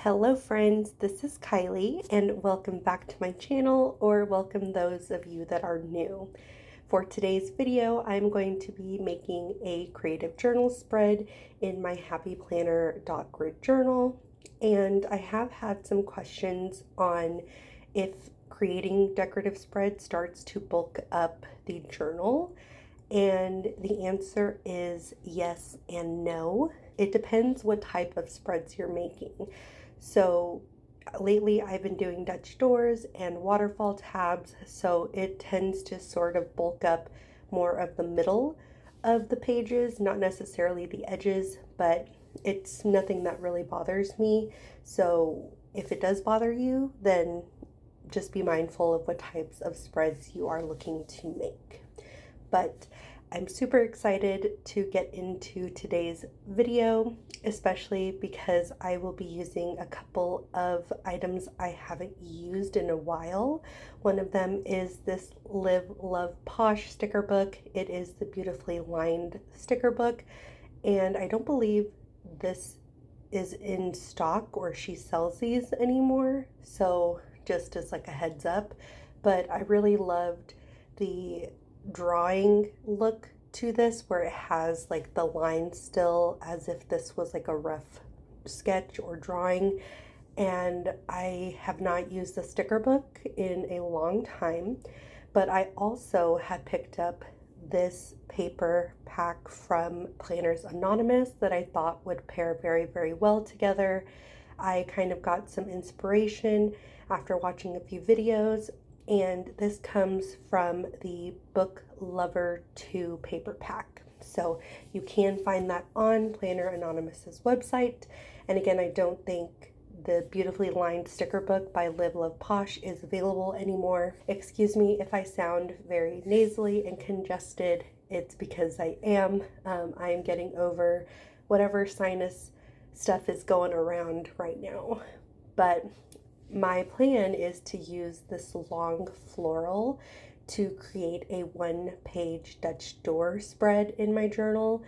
Hello friends, this is Kylie and welcome back to my channel, or welcome those of you that are new. For today's video, I'm going to be making a creative journal spread in my Happy Planner dot grid journal, and I have had some questions on if creating decorative spreads starts to bulk up the journal, and the answer is yes and no. It depends what type of spreads you're making. So lately I've been doing Dutch doors and waterfall tabs, so it tends to sort of bulk up more of the middle of the pages, not necessarily the edges, but it's nothing that really bothers me. So if it does bother you, then just be mindful of what types of spreads you are looking to make. But I'm super excited to get into today's video, especially because I will be using a couple of items I haven't used in a while. One of them is this Live.Love.Posh sticker book. It is the beautifully lined sticker book, and I don't believe this is in stock or she sells these anymore, so just as like a heads up. But I really loved the drawing look to this, where it has like the line still as if this was like a rough sketch or drawing. And I have not used the sticker book in a long time, but I also had picked up this paper pack from Planners Anonymous that I thought would pair very, very well together. I kind of got some inspiration after watching a few videos, and this comes from the BookLover 2 paper pack. So you can find that on Planner Anonymous's website. And again, I don't think the beautifully lined sticker book by Live.Love.Posh is available anymore. Excuse me if I sound very nasally and congested. It's because I am. I am getting over whatever sinus stuff is going around right now. But my plan is to use this long floral to create a one-page Dutch door spread in my journal.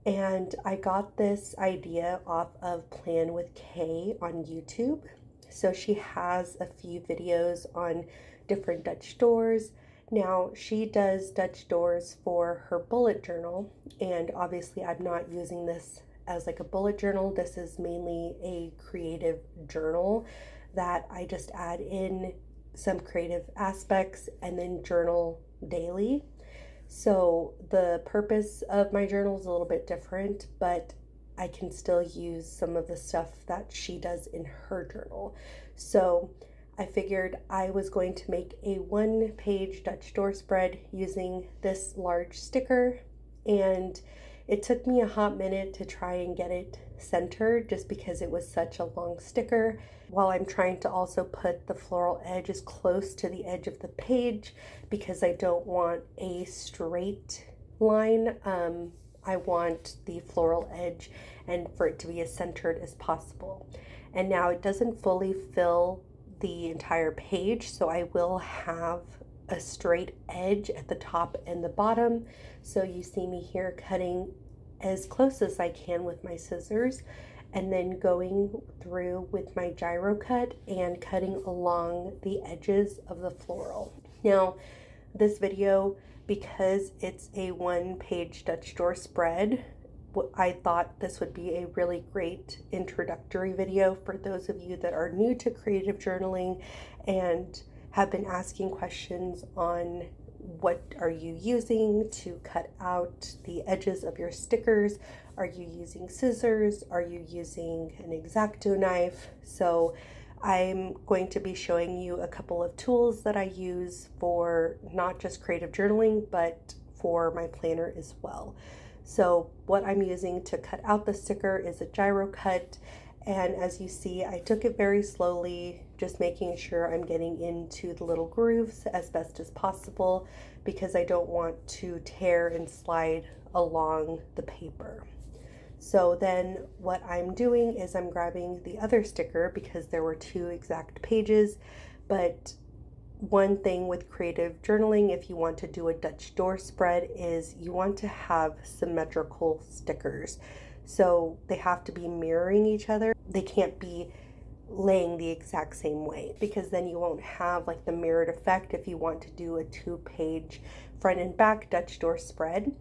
And I got this idea off of Plan with Kay on YouTube. So she has a few videos on different Dutch doors. Now, she does Dutch doors for her bullet journal, and obviously I'm not using this as like a bullet journal. This is mainly a creative journal that I just add in some creative aspects and then journal daily. So the purpose of my journal is a little bit different, but I can still use some of the stuff that she does in her journal. So I figured I was going to make a one-page Dutch door spread using this large sticker, and it took me a hot minute to try and get it centered just because it was such a long sticker, while I'm trying to also put the floral edge as close to the edge of the page because I don't want a straight line. I want the floral edge and for it to be as centered as possible. And now it doesn't fully fill the entire page, so I will have a straight edge at the top and the bottom. So you see me here cutting as close as I can with my scissors, and then going through with my gyro cut and cutting along the edges of the floral. Now, this video, because it's a one-page Dutch door spread, I thought this would be a really great introductory video for those of you that are new to creative journaling and have been asking questions on what are you using to cut out the edges of your stickers. Are you using scissors? Are you using an X-Acto knife? So I'm going to be showing you a couple of tools that I use for not just creative journaling, but for my planner as well. So what I'm using to cut out the sticker is a gyro cut. And as you see, I took it very slowly, just making sure I'm getting into the little grooves as best as possible because I don't want to tear and slide along the paper. So then what I'm doing is I'm grabbing the other sticker because there were two exact pages. But one thing with creative journaling, if you want to do a Dutch door spread, is you want to have symmetrical stickers. So they have to be mirroring each other. They can't be laying the exact same way, because then you won't have like the mirrored effect if you want to do a 2-page front and back Dutch door spread.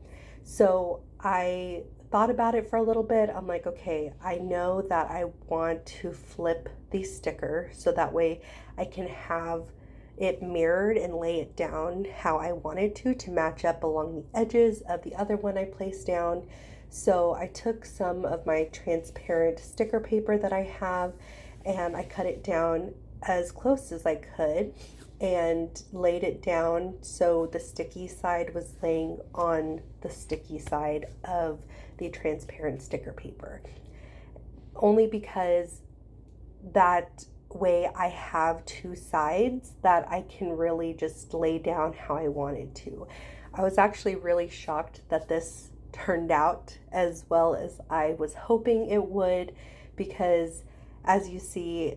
So I thought about it for a little bit. I'm like, okay, I know that I want to flip the sticker so that way I can have it mirrored and lay it down how I wanted to match up along the edges of the other one I placed down. So I took some of my transparent sticker paper that I have and I cut it down as close as I could and laid it down so the sticky side was laying on the sticky side of the transparent sticker paper. Only because that way I have 2 sides that I can really just lay down how I wanted to. I was actually really shocked that this turned out as well as I was hoping it would, because as you see,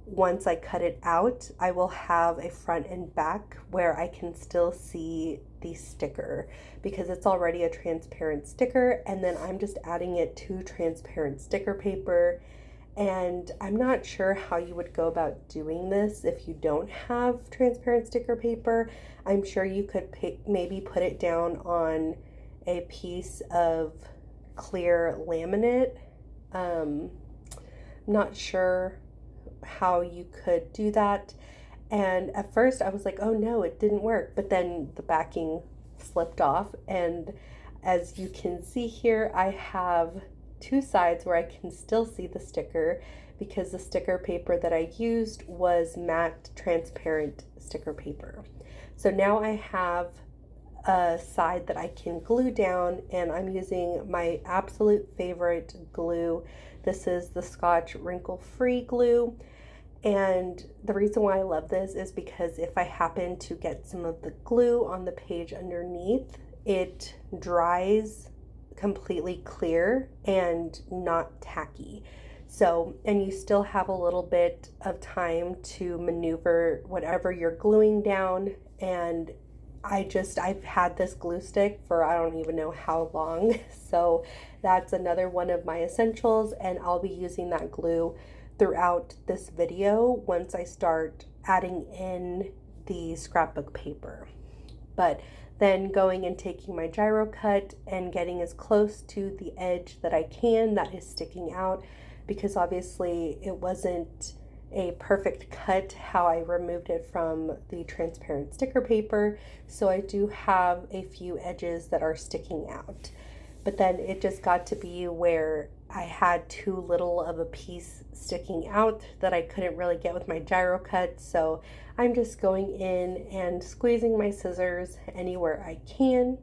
once I cut it out, I will have a front and back where I can still see the sticker because it's already a transparent sticker, and then I'm just adding it to transparent sticker paper. And I'm not sure how you would go about doing this if you don't have transparent sticker paper. I'm sure you could maybe put it down on a piece of clear laminate. Not sure how you could do that. And at first I was like, oh no, it didn't work. But then the backing slipped off. And as you can see here, I have 2 sides where I can still see the sticker because the sticker paper that I used was matte transparent sticker paper. So now I have a side that I can glue down, and I'm using my absolute favorite glue. This is the Scotch wrinkle-free glue. And the reason why I love this is because if I happen to get some of the glue on the page underneath, it dries completely clear and not tacky. So, and you still have a little bit of time to maneuver whatever you're gluing down. And I've had this glue stick for I don't even know how long. So that's another one of my essentials, and I'll be using that glue throughout this video once I start adding in the scrapbook paper. But then going and taking my gyro cut and getting as close to the edge that I can that is sticking out, because obviously it wasn't a perfect cut how I removed it from the transparent sticker paper. So I do have a few edges that are sticking out. But then it just got to be where I had too little of a piece sticking out that I couldn't really get with my gyro cut. So I'm just going in and squeezing my scissors anywhere I can.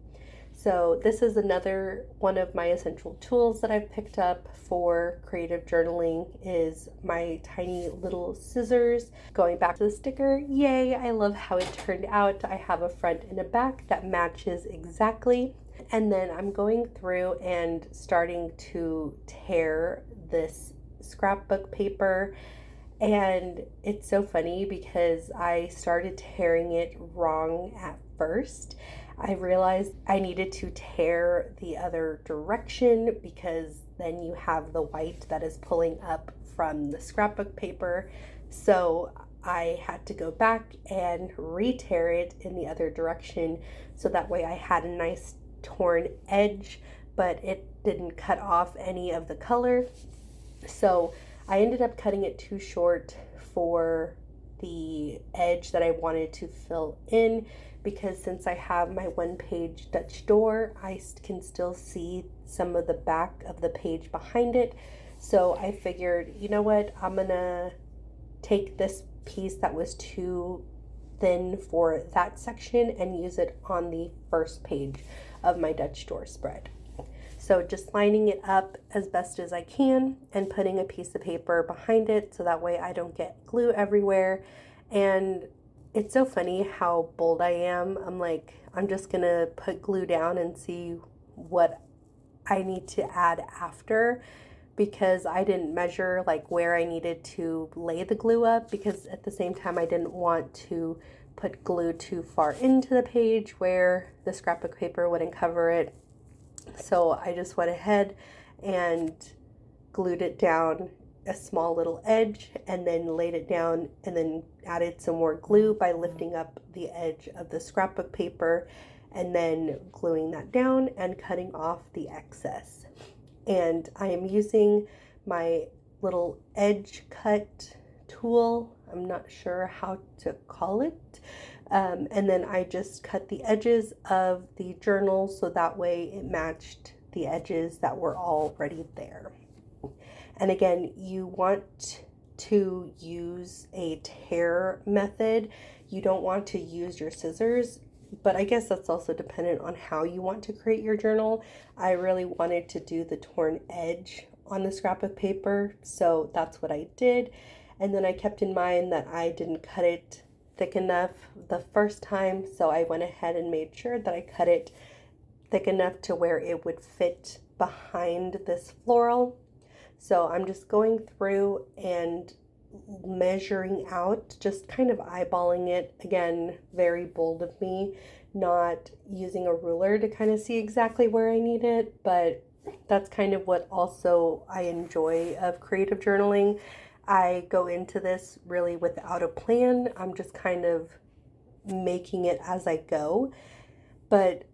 So this is another one of my essential tools that I've picked up for creative journaling is my tiny little scissors. Going back to the sticker, yay, I love how it turned out. I have a front and a back that matches exactly. And then I'm going through and starting to tear this scrapbook paper. And it's so funny because I started tearing it wrong at first. I realized I needed to tear the other direction because then you have the white that is pulling up from the scrapbook paper. So I had to go back and re-tear it in the other direction so that way I had a nice torn edge, but it didn't cut off any of the color. So I ended up cutting it too short for the edge that I wanted to fill in, because since I have my 1-page Dutch door, I can still see some of the back of the page behind it. So I figured, you know what, I'm gonna take this piece that was too thin for that section and use it on the first page of my Dutch door spread. So just lining it up as best as I can and putting a piece of paper behind it so that way I don't get glue everywhere. And it's so funny how bold I am. I'm like, I'm just gonna put glue down and see what I need to add after, because I didn't measure like where I needed to lay the glue up, because at the same time I didn't want to put glue too far into the page where the scrapbook paper wouldn't cover it. So I just went ahead and glued it down a small little edge and then laid it down and then added some more glue by lifting up the edge of the scrapbook paper and then gluing that down and cutting off the excess. And I am using my little edge cut tool. I'm not sure how to call it. And then I just cut the edges of the journal so that way it matched the edges that were already there. And again, you want to use a tear method. You don't want to use your scissors, but I guess that's also dependent on how you want to create your journal. I really wanted to do the torn edge on the scrapbook paper, so that's what I did. And then I kept in mind that I didn't cut it thick enough the first time, so I went ahead and made sure that I cut it thick enough to where it would fit behind this floral. So I'm just going through and measuring out, just kind of eyeballing it. Again, very bold of me, not using a ruler to kind of see exactly where I need it, but that's kind of what also I enjoy of creative journaling. I go into this really without a plan. I'm just kind of making it as I go. But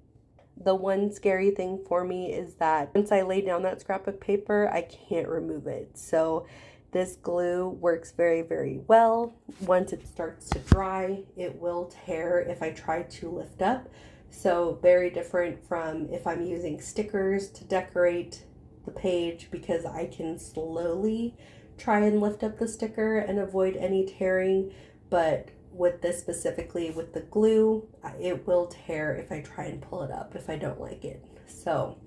the one scary thing for me is that once I lay down that scrapbook paper, I can't remove it. So this glue works very, very well. Once it starts to dry, it will tear if I try to lift up. So very different from if I'm using stickers to decorate the page, because I can slowly try and lift up the sticker and avoid any tearing. But with this specifically, with the glue, it will tear if I try and pull it up if I don't like it. So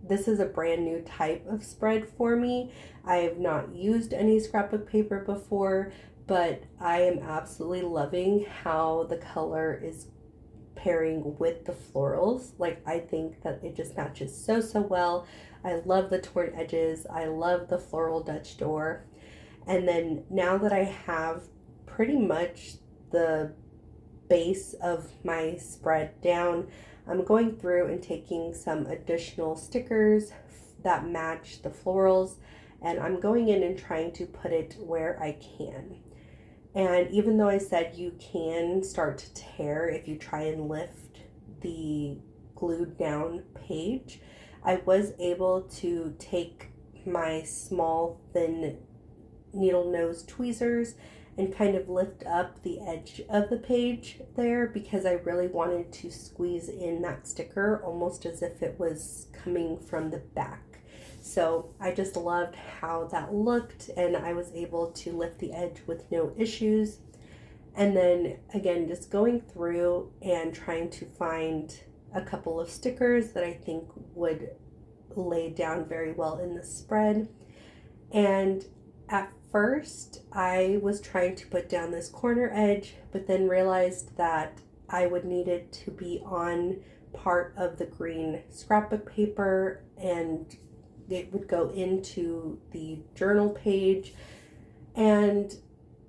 this is a brand new type of spread for me. I have not used any scrapbook paper before, but I am absolutely loving how the color is pairing with the florals. Like, I think that it just matches so, so well. I love the torn edges. I love the floral Dutch door. And then now that I have pretty much the base of my spread down, I'm going through and taking some additional stickers that match the florals, and I'm going in and trying to put it where I can. And even though I said you can start to tear if you try and lift the glued down page, I was able to take my small thin needle nose tweezers and kind of lift up the edge of the page there, because I really wanted to squeeze in that sticker almost as if it was coming from the back. So I just loved how that looked, and I was able to lift the edge with no issues. And then again, just going through and trying to find a couple of stickers that I think would lay down very well in the spread. And at first, I was trying to put down this corner edge, but then realized that I would need it to be on part of the green scrapbook paper, and it would go into the journal page. And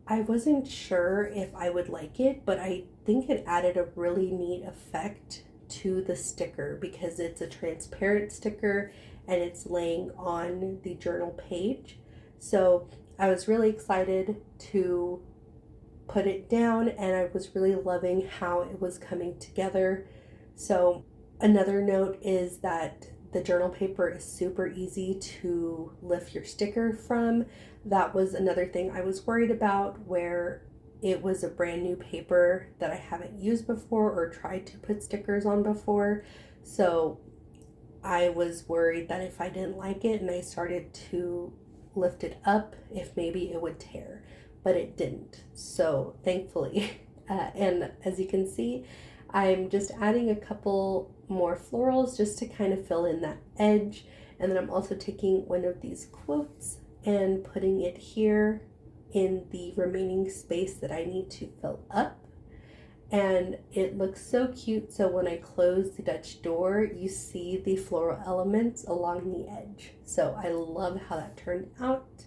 I wasn't sure if I would like it, but I think it added a really neat effect to the sticker, because it's a transparent sticker and it's laying on the journal page. So I was really excited to put it down, and I was really loving how it was coming together. So another note is that the journal paper is super easy to lift your sticker from. That was another thing I was worried about, where it was a brand new paper that I haven't used before or tried to put stickers on before. So I was worried that if I didn't like it and I started to lift it up, if maybe it would tear, but it didn't. So thankfully, and as you can see, I'm just adding a couple more florals just to kind of fill in that edge. And then I'm also taking one of these quotes and putting it here in the remaining space that I need to fill up. And it looks so cute. So when I close the Dutch door, you see the floral elements along the edge. So I love how that turned out.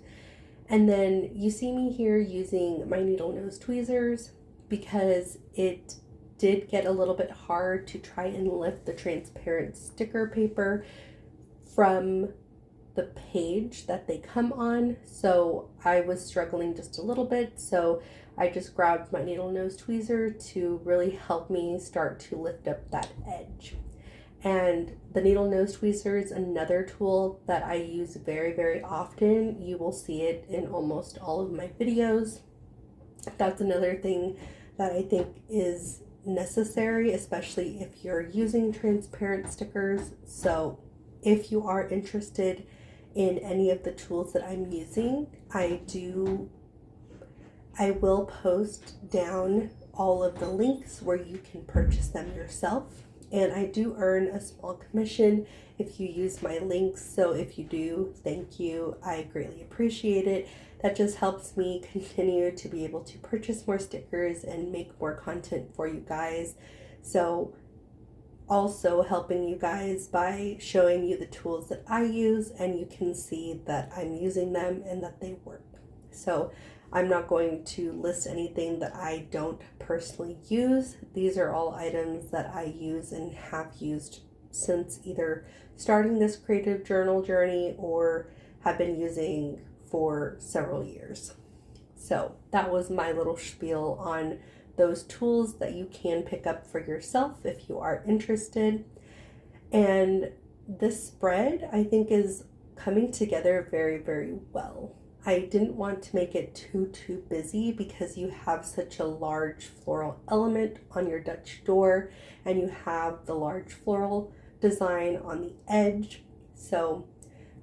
And then you see me here using my needle nose tweezers, because it did get a little bit hard to try and lift the transparent sticker paper from the page that they come on. So I was struggling just a little bit, so I just grabbed my needle nose tweezer to really help me start to lift up that edge. And the needle nose tweezer is another tool that I use very, very often. You will see it in almost all of my videos. That's another thing that I think is necessary, especially if you're using transparent stickers. So if you are interested in any of the tools that I'm using, I will post down all of the links where you can purchase them yourself. And I do earn a small commission if you use my links. So if you do, thank you. I greatly appreciate it. That just helps me continue to be able to purchase more stickers and make more content for you guys. So also helping you guys by showing you the tools that I use, and you can see that I'm using them and that they work. So I'm not going to list anything that I don't personally use. These are all items that I use and have used since either starting this creative journal journey or have been using for several years. So that was my little spiel on those tools that you can pick up for yourself if you are interested. And this spread, I think, is coming together very, very well. I didn't want to make it too busy because you have such a large floral element on your Dutch door, and you have the large floral design on the edge. So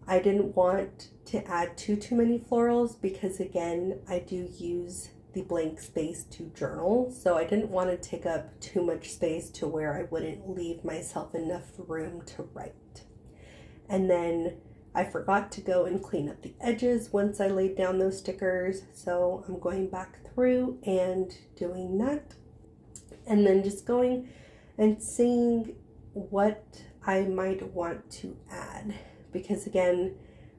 I didn't want to add too many florals because, again, I do use the blank space to journal. So I didn't want to take up too much space to where I wouldn't leave myself enough room to write. And then I forgot to go and clean up the edges once I laid down those stickers, so I'm going back through and doing that, and then just going and seeing what I might want to add, because again,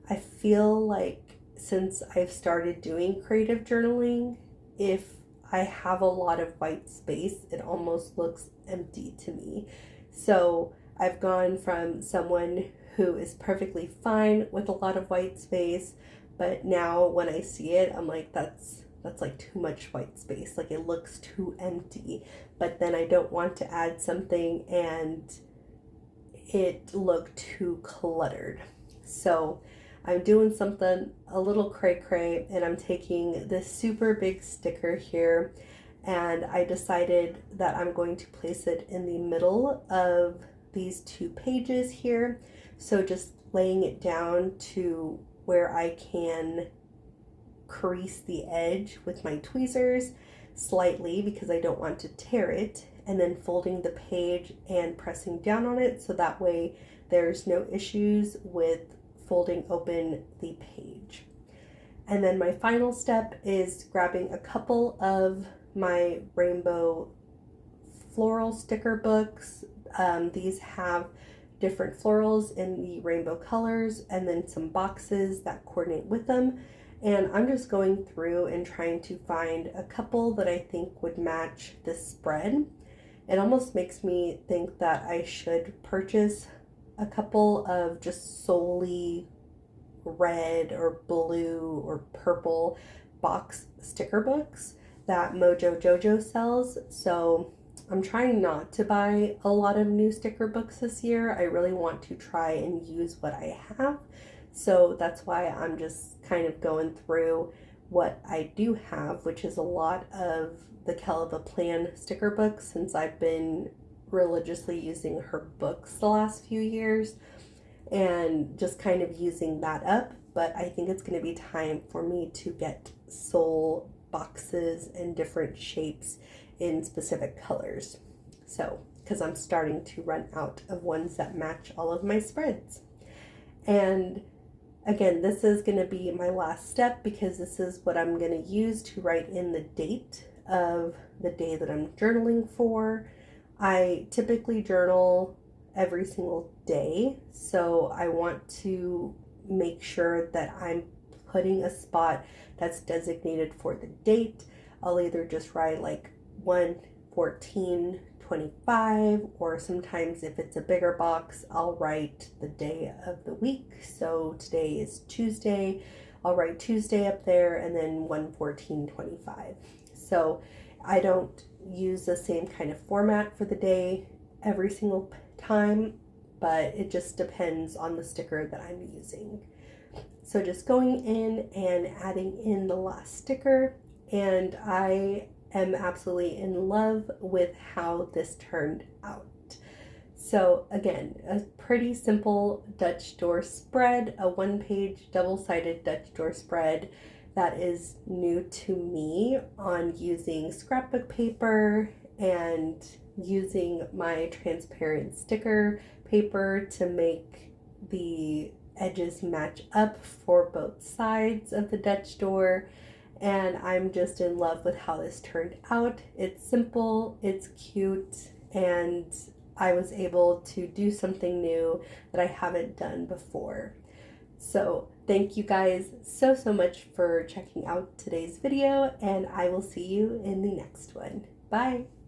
I feel like since I've started doing creative journaling, if I have a lot of white space, it almost looks empty to me. So I've gone from someone who is perfectly fine with a lot of white space, but now when I see it, I'm like, that's like too much white space. Like, it looks too empty. But then I don't want to add something and it look too cluttered. So I'm doing something a little cray-cray, and I'm taking this super big sticker here, and I decided that I'm going to place it in the middle of these two pages here. So just laying it down to where I can crease the edge with my tweezers slightly because I don't want to tear it, and then folding the page and pressing down on it so that way there's no issues with folding open the page. And then my final step is grabbing a couple of my rainbow floral sticker books. These have different florals in the rainbow colors, and then some boxes that coordinate with them. And I'm just going through and trying to find a couple that I think would match this spread. It almost makes me think that I should purchase a couple of just solely red or blue or purple box sticker books that Mojo Jojo sells. So I'm trying not to buy a lot of new sticker books this year. I really want to try and use what I have. So that's why I'm just kind of going through what I do have, which is a lot of the Kelva Plan sticker books, since I've been religiously using her books the last few years, and just kind of using that up. But I think it's going to be time for me to get soul boxes in different shapes in specific colors. So, because I'm starting to run out of ones that match all of my spreads. And again, this is going to be my last step because this is what I'm going to use to write in the date of the day that I'm journaling for. I typically journal every single day, so I want to make sure that I'm putting a spot that's designated for the date. I'll either just write like 1/14/20 1425, or sometimes if it's a bigger box, I'll write the day of the week. So today is Tuesday. I'll write Tuesday up there and then 1/14/25. So I don't use the same kind of format for the day every single time, but it just depends on the sticker that I'm using. So just going in and adding in the last sticker, and I am absolutely in love with how this turned out. So again, a pretty simple Dutch door spread, a one-page double-sided Dutch door spread that is new to me on using scrapbook paper and using my transparent sticker paper to make the edges match up for both sides of the Dutch door. And I'm just in love with how this turned out. It's simple, it's cute, and I was able to do something new that I haven't done before. So thank you guys so much for checking out today's video, and I will see you in the next one. Bye!